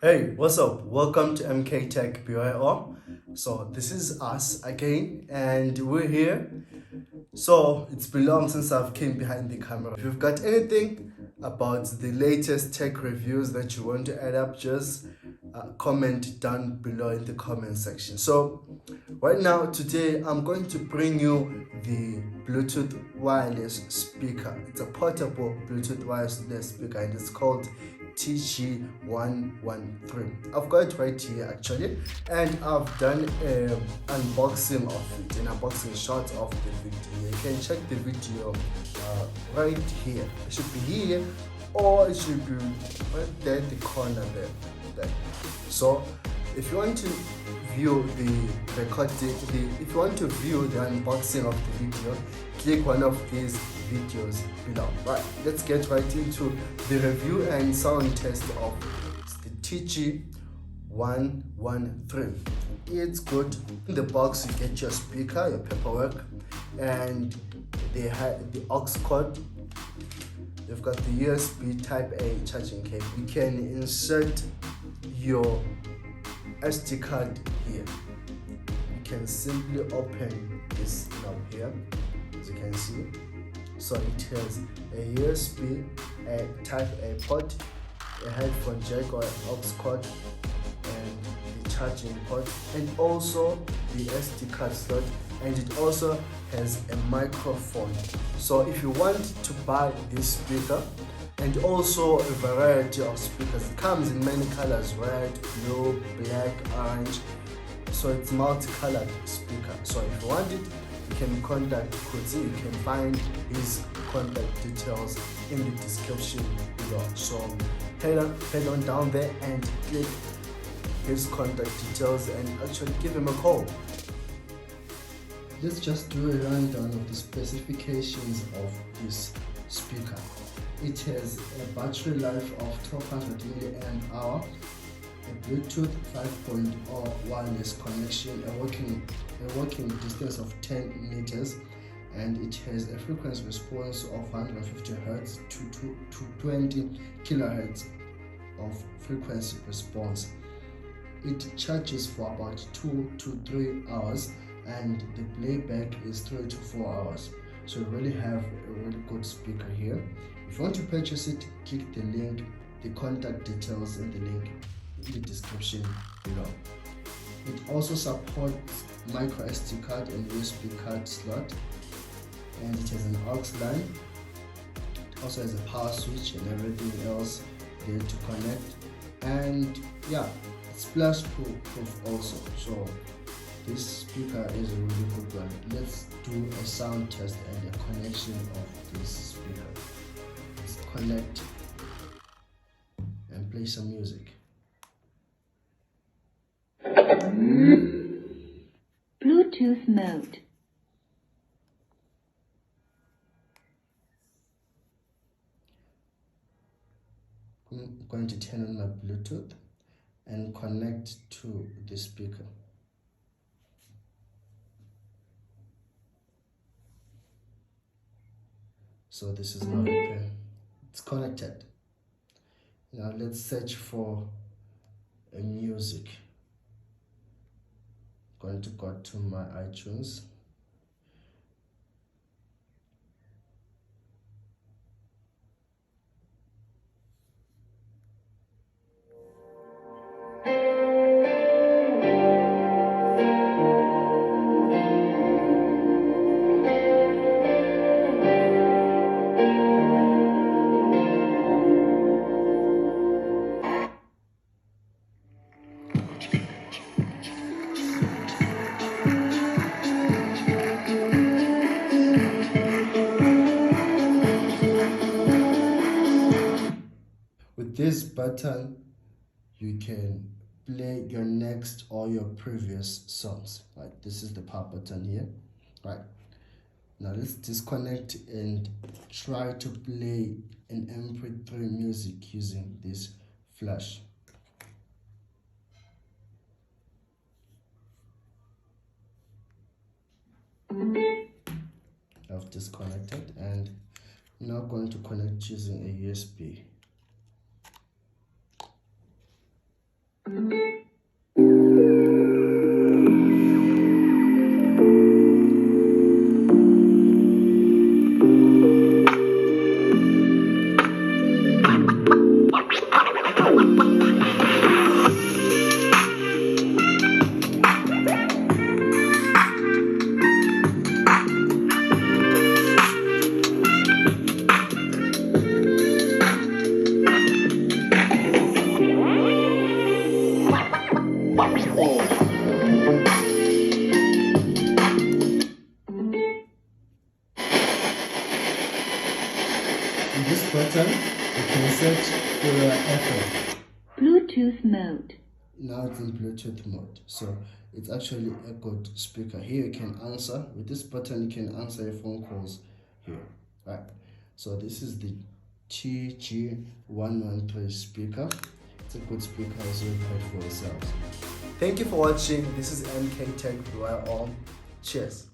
Hey, what's up? Welcome to MK Tech BYO. So this is us again, and we're here. So it's been long since I've came behind the camera. If you've got anything about the latest tech reviews that you want to add up, just comment down below in the comment section. So right now, today, I'm going to bring you the Bluetooth wireless speaker. It's a portable Bluetooth wireless speaker, and it's called TG113. I've got it right here actually, and I've done an unboxing of it, an unboxing shot of the video. You can check the video right here. It should be here, or it should be right there in the corner there. So if you want to view the if you want to view the unboxing of the video, click one of these videos below. Right, let's get right into the review and sound test of the TG113. It's good. In the box you get your speaker, your paperwork, and they have the aux cord. You've got the USB type A charging cable. You can insert your SD card here. You can simply open this knob here, as you can see. So it has a USB, a type A port, a headphone jack or aux cord, and the charging port, and also the SD card slot, and it also has a microphone. So if you want to buy this speaker, and also a variety of speakers, it comes in many colors: red, blue, black, orange. So it's multicolored speaker. So if you want it, you can contact Kutsi. You can find his contact details in the description below. So head on down there and click his contact details and actually give him a call. Let's just do a rundown of the specifications of this speaker. It has a battery life of 1200 mAh, a Bluetooth 5.0 wireless connection, a working distance of 10 meters, and it has a frequency response of 150 Hz to 20 kHz of frequency response. It charges for about 2 to 3 hours, and the playback is 3 to 4 hours. So you really have a really good speaker here. If you want to purchase it, click the link, the contact details in the link in the description below. It also supports micro SD card and USB card slot, and it has an aux line. It also has a power switch and everything else there to connect. And yeah, it's splash proof also. So this speaker is a really good one. Let's do a sound test and a connection of this speaker. Let's connect and play some music. Bluetooth mode. I'm going to turn on my Bluetooth and connect to the speaker. So this is now open. It's connected. Now let's search for a music. I'm going to go to my iTunes. With this button, you can play your next or your previous songs. Right, this is the power button here. Right, now let's disconnect and try to play an MP3 music using this flash. I've disconnected, and I'm now going to connect using a USB. In this button, you can search for your FM. Bluetooth mode. Now it's in Bluetooth mode, so it's actually a good speaker. Here you can answer. With this button, you can answer your phone calls here. Right. So this is the TG113 speaker. It's a good speaker, as you heard for yourselves. Thank you for watching. This is MK Tech. We are all. Cheers.